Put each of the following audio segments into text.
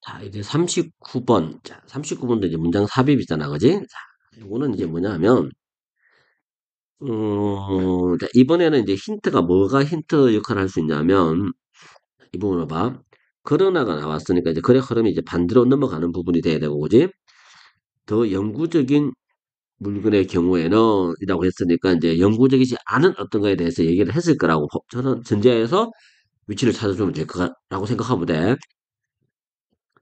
자, 이제 39번. 자, 39번도 이제 문장 삽입이잖아, 그지? 자, 이거는 이제 뭐냐면, 자, 이번에는 이제 힌트가 뭐가 힌트 역할을 할 수 있냐면, 이 부분을 봐. 그러나가 나왔으니까 이제 그래 흐름이 이제 반대로 넘어가는 부분이 돼야 되고, 그지? 더 영구적인 물건의 경우에는, 이라고 했으니까 이제 영구적이지 않은 어떤 거에 대해서 얘기를 했을 거라고 저는 전제해서 위치를 찾아주면 될 거라고 생각하면 돼.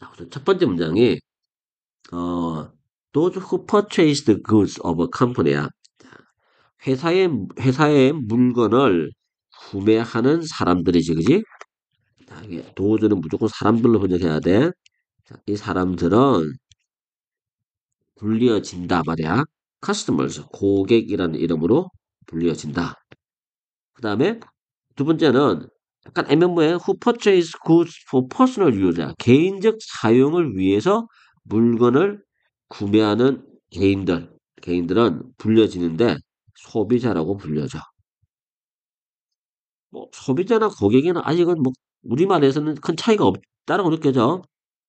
자, 우선 첫 번째 문장이, 어, those who purchase the goods of a company야. 회사의 물건을 구매하는 사람들이지, 그지? 자, 이게 those는 무조건 사람들로 번역해야 돼. 자, 이 사람들은 불리어진다 말이야. customers, 고객이라는 이름으로 불리어진다. 그 다음에 두 번째는 약간 애매모호해. who purchase goods for personal use야. 개인적 사용을 위해서 물건을 구매하는 개인들은 불려지는데 소비자라고 불려져. 뭐 소비자나 고객에는 아직은 뭐 우리말에서는 큰 차이가 없다라고 느껴져.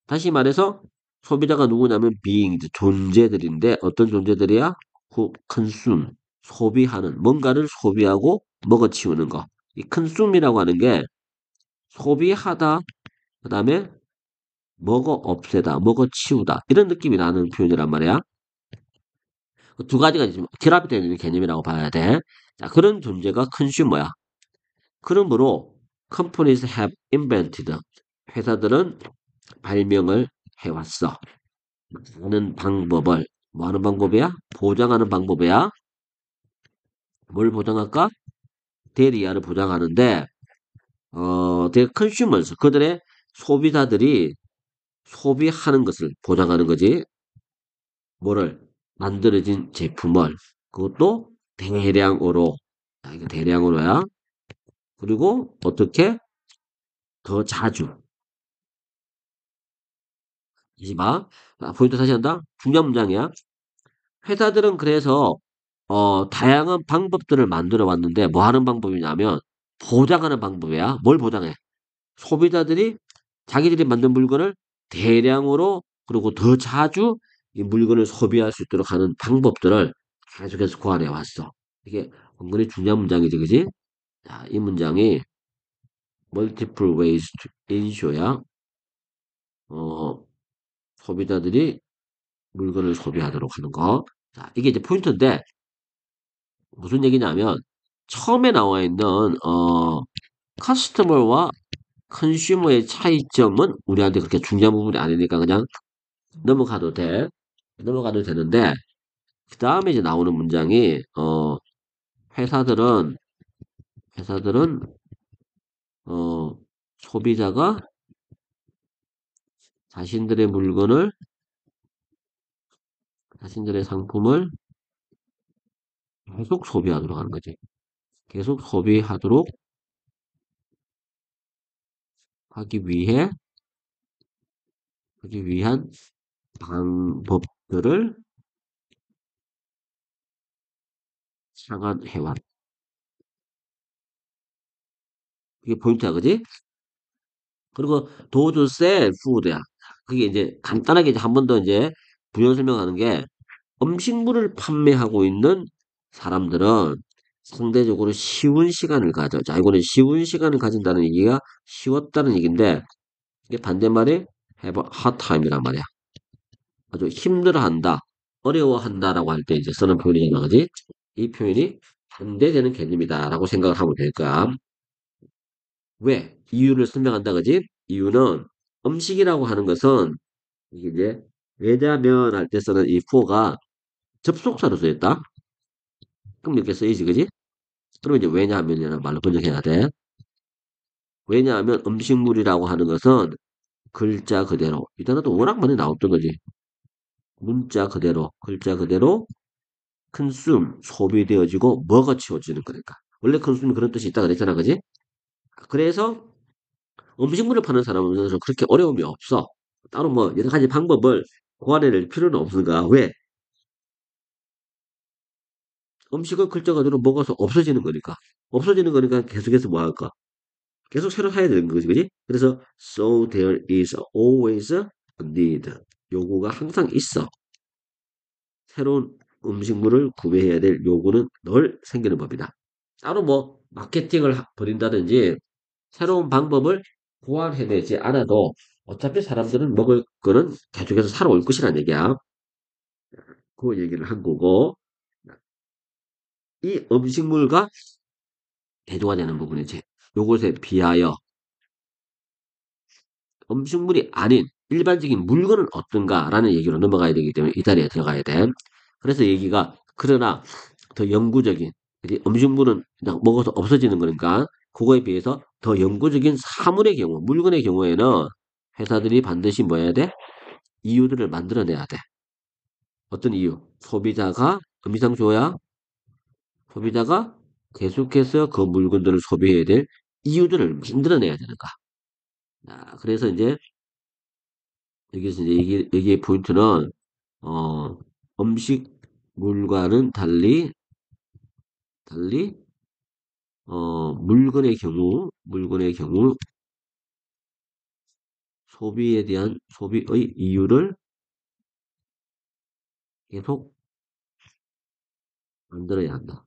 다시 말해서 소비자가 누구냐면 beings, 존재들인데 어떤 존재들이야? who consume, 소비하는, 뭔가를 소비하고 먹어치우는 거. 이 consume이라고 하는 게 소비하다, 그 다음에 먹어 없애다, 먹어 치우다 이런 느낌이 나는 표현이란 말이야. 두 가지가 지금 결합이 되어 있는 개념이라고 봐야 돼. 자, 그런 존재가 컨슈머야. 그러므로 companies have invented, 회사들은 발명을 해왔어. 하는 방법을, 뭐 하는 방법이야? 보장하는 방법이야. 뭘 보장할까? 대리야를 보장하는데 their consumers, 그들의 소비자들이 소비하는 것을 보장하는 거지. 뭐를? 만들어진 제품을. 그것도 대량으로. 자, 이거 대량으로야. 그리고 어떻게? 더 자주. 이지 마. 자, 포인트 다시 한다. 중요한 문장이야. 회사들은 그래서 다양한 방법들을 만들어 왔는데 뭐 하는 방법이냐면 보장하는 방법이야. 뭘 보장해? 소비자들이 자기들이 만든 물건을 대량으로 그리고 더 자주 이 물건을 소비할 수 있도록 하는 방법들을 계속해서 고안해 왔어. 이게 은근히 중요한 문장이지, 그지? 자, 이 문장이 multiple ways to ensure야. 어, 소비자들이 물건을 소비하도록 하는 거. 자, 이게 이제 포인트인데 무슨 얘기냐면 처음에 나와 있는 커스터머와 컨슈머의 차이점은 우리한테 그렇게 중요한 부분이 아니니까 그냥 넘어가도 돼. 넘어가도 되는데 그 다음에 이제 나오는 문장이 회사들은 회사들은 어 소비자가 자신들의 물건을 자신들의 상품을 계속 소비하도록 하는 거지. 계속 소비하도록 하기 위해 하기 위한 방법들을 상한해왔. 이게 포인트야, 그지? 그리고 도주 셀 푸드야. 그게 이제 간단하게 이제 한 번 더 이제 부연 설명하는 게 음식물을 판매하고 있는 사람들은 상대적으로 쉬운 시간을 가져. 자, 이거는 쉬운 시간을 가진다는 얘기가 쉬웠다는 얘기인데 이게 반대말이 have a hard time이란 말이야. 아주 힘들어한다, 어려워한다라고 할 때 이제 쓰는 표현이잖아, 그지? 이 표현이 반대되는 개념이다라고 생각을 하면 될 거야. 왜? 이유를 설명한다, 그지? 이유는 음식이라고 하는 것은 이게 이제 왜냐면 할 때 쓰는 이 for가 접속사로 쓰였다. 그럼 이렇게 쓰이지, 그지? 그러면 이제 왜냐하면이라는 말로 번역해야 돼. 왜냐하면 음식물이라고 하는 것은 글자 그대로, 이 단어도 워낙 많이 나왔던 거지. 문자 그대로, 글자 그대로 consume, 소비되어지고 먹어치워지는 거니까. 원래 consume이 그런 뜻이 있다 그랬잖아, 그지? 그래서 음식물을 파는 사람은 그렇게 어려움이 없어. 따로 뭐 여러 가지 방법을 고안해낼 필요는 없으니까. 왜? 음식을 글자 그대로 먹어서 없어지는 거니까. 없어지는 거니까 계속해서 뭐 할까? 계속 새로 사야 되는 거지, 그지? 그래서 so there is always need. 요구가 항상 있어. 새로운 음식물을 구매해야 될 요구는 늘 생기는 법이다. 따로 뭐 마케팅을 벌인다든지 새로운 방법을 고안해내지 않아도 어차피 사람들은 먹을 거는 계속해서 살아올 것이란 얘기야. 그 얘기를 한 거고 이 음식물과 대조가 되는 부분이지. 요것에 비하여 음식물이 아닌 일반적인 물건은 어떤가라는 얘기로 넘어가야 되기 때문에 이 자리에 들어가야 돼. 그래서 얘기가 그러나 더 영구적인 그지? 음식물은 그냥 먹어서 없어지는 거니까 그거에 비해서 더 영구적인 사물의 경우, 물건의 경우에는 회사들이 반드시 뭐 해야 돼? 이유들을 만들어내야 돼. 어떤 이유? 소비자가 음이상 줘야 소비자가 계속해서 그 물건들을 소비해야 될 이유들을 만들어내야 되는 거야. 그래서 이제 여기서 이제 여기의 포인트는 어, 음식물과는 달리 물건의 경우 소비에 대한 소비의 이유를 계속 만들어야 한다.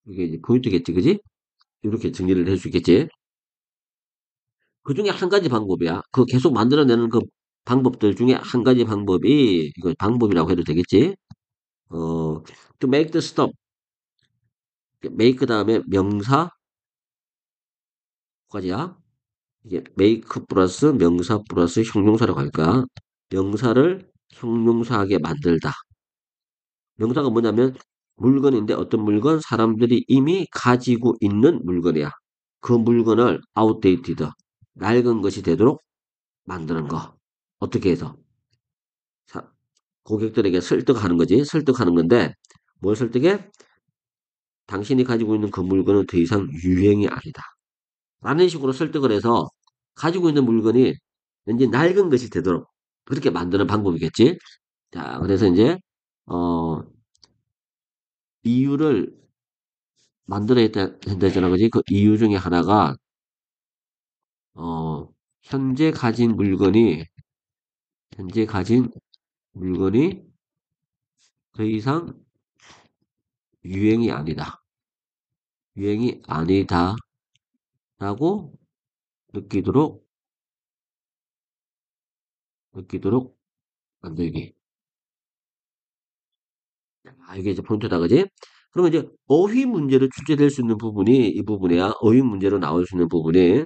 이게 이제 포인트겠지, 그지? 이렇게 정리를 할 수 있겠지? 그 중에 한 가지 방법이야. 그 계속 만들어내는 그 방법들 중에 한 가지 방법이, 이거 방법이라고 해도 되겠지? to make the stuff. make 다음에 명사, 까지야. 이게 make 플러스 명사 플러스 형용사라고 할까? 명사를 형용사하게 만들다. 명사가 뭐냐면 물건인데 어떤 물건? 사람들이 이미 가지고 있는 물건이야. 그 물건을 outdated, 낡은 것이 되도록 만드는 거. 어떻게 해서? 사- 고객들에게 설득하는 거지. 설득하는 건데 뭘 설득해? 당신이 가지고 있는 그 물건은 더 이상 유행이 아니다. 라는 식으로 설득을 해서 가지고 있는 물건이 왠지 낡은 것이 되도록 그렇게 만드는 방법이겠지. 자, 그래서 이제 어, 이유를 만들어야 된다잖아, 그지? 그 이유 중에 하나가 어, 현재 가진 물건이 현재 가진 물건이 더 이상 유행이 아니다. 유행이 아니다라고 느끼도록 느끼도록 만들기. 이게 이제 포인트다, 그지? 그러면 이제 어휘 문제로 출제될 수 있는 부분이 이 부분이야. 어휘 문제로 나올 수 있는 부분이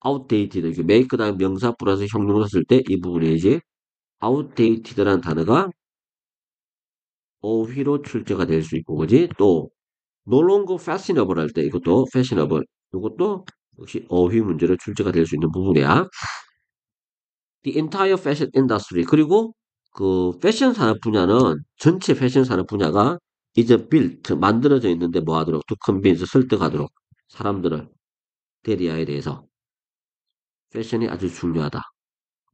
outdated, 이게 make 다음 명사 플러스 형용사 쓸 때 이 부분이지. outdated라는 단어가 어휘로 출제가 될 수 있고, 그지? 또 no longer fashionable 할 때 이것도 fashionable, 이것도 역시 어휘 문제로 출제가 될 수 있는 부분이야. The entire fashion industry, 그리고 그 패션 산업 분야는 전체 패션 산업 분야가 이제 built 만들어져 있는데 뭐 하도록 to convince 설득하도록 사람들을 대리아에 대해서 패션이 아주 중요하다.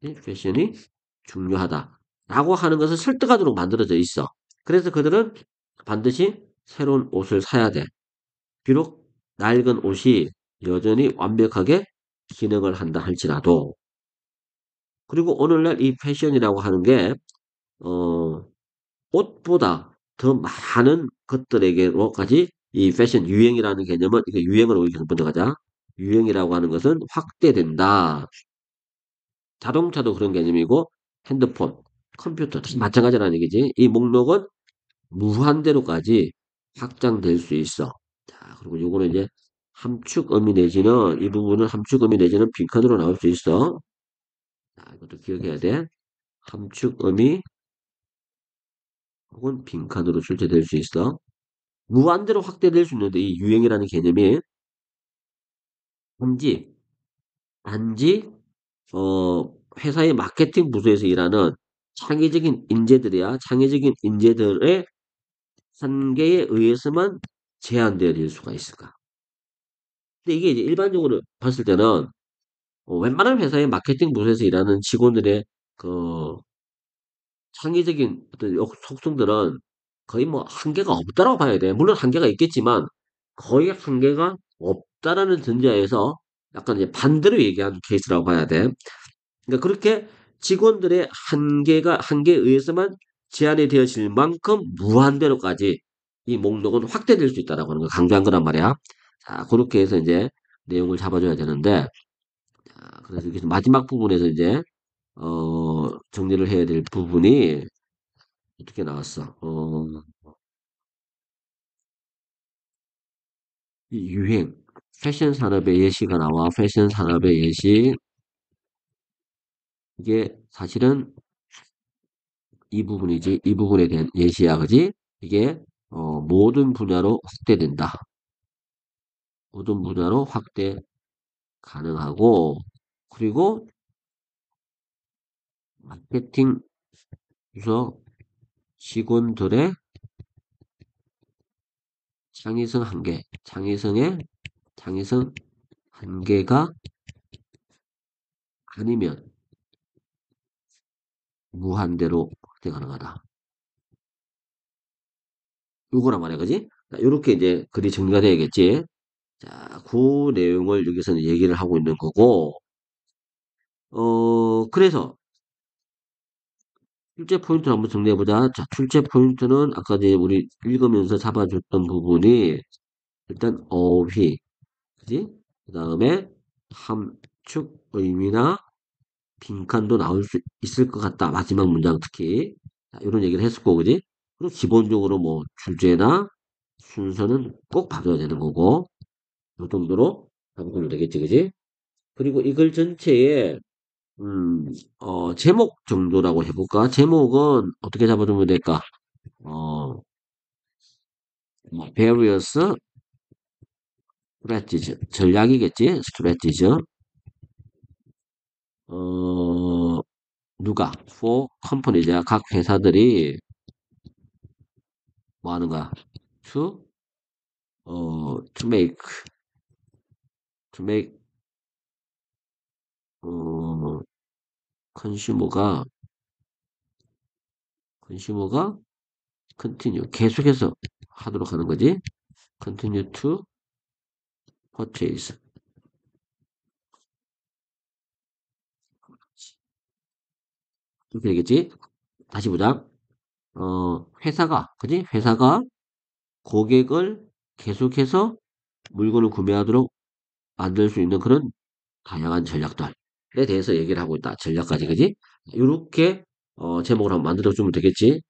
네? 패션이 중요하다라고 하는 것을 설득하도록 만들어져 있어. 그래서 그들은 반드시 새로운 옷을 사야 돼. 비록 낡은 옷이 여전히 완벽하게 기능을 한다 할지라도. 그리고 오늘날 이 패션이라고 하는 게 어, 옷보다 더 많은 것들에게로까지 이 패션 유행이라는 개념은 이거 유행을 여기서 먼저 가자. 유행이라고 하는 것은 확대된다. 자동차도 그런 개념이고 핸드폰, 컴퓨터 다 마찬가지라는 얘기지. 이 목록은 무한대로까지 확장될 수 있어. 자, 그리고 요거는 이제 함축 어미 내지는 이 부분은 함축 어미 내지는 빈칸으로 나올 수 있어. 자, 이것도 기억해야 돼. 함축 어미 혹은 빈칸으로 출제될 수 있어. 무한대로 확대될 수 있는데 이 유행이라는 개념이 단지 단지 회사의 마케팅 부서에서 일하는 창의적인 인재들이야. 창의적인 인재들의 한계에 의해서만 제한되어질 수가 있을까? 근데 이게 이제 일반적으로 봤을 때는 웬만한 회사의 마케팅 부서에서 일하는 직원들의 그 창의적인 어떤 속성들은 거의 뭐 한계가 없다라고 봐야 돼. 물론 한계가 있겠지만 거의 한계가 없다라는 전제하에서 약간 이제 반대로 얘기한 케이스라고 봐야 돼. 그러니까 그렇게 직원들의 한계에 의해서만 제한이 되어질 만큼 무한대로까지 이 목록은 확대될 수 있다라고 하는 걸 강조한 거란 말이야. 자, 그렇게 해서 이제 내용을 잡아줘야 되는데, 자, 그래서 여기서 마지막 부분에서 이제, 정리를 해야 될 부분이 어떻게 나왔어? 이 유행. 패션 산업의 예시가 나와. 패션 산업의 예시. 이게 사실은 이 부분이지. 이 부분에 대한 예시야. 그지? 이게, 모든 분야로 확대된다. 모든 분야로 확대 가능하고, 그리고 마케팅 부서 직원들의 창의성 한계가 아니면 무한대로 확대 가능하다. 요거란 말이야, 그지? 요렇게 이제 글이 정리가 돼야겠지. 자, 그 내용을 여기서는 얘기를 하고 있는 거고, 그래서 출제 포인트를 한번 정리해보자. 자, 출제 포인트는 아까 이제 우리 읽으면서 잡아줬던 부분이 일단 어휘, 그지? 그 다음에 함축 의미나 빈칸도 나올 수 있을 것 같다. 마지막 문장 특히. 자, 이런 얘기를 했었고, 그지? 그리고 기본적으로 뭐 주제나 순서는 꼭 봐줘야 되는 거고, 이 정도로 잡으면 되겠지, 그지? 그리고 이 글 전체에, 제목 정도라고 해볼까? 제목은 어떻게 잡아주면 될까? 어, various strategies. 전략이겠지? strategies. 어, 누가? for companies. 각 회사들이 뭐 하는 거야? to, to make, to make, 어, 컨슈머가, 컨슈머가 continue. 계속해서 하도록 하는 거지. continue to purchase. 이렇게 되겠지? 다시 보자. 회사가, 그지? 회사가 고객을 계속해서 물건을 구매하도록 만들 수 있는 그런 다양한 전략들에 대해서 얘기를 하고 있다. 전략까지, 그지? 이렇게, 제목을 한번 만들어주면 되겠지?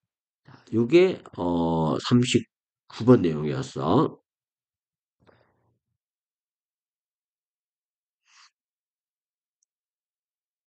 요게, 39번 내용이었어.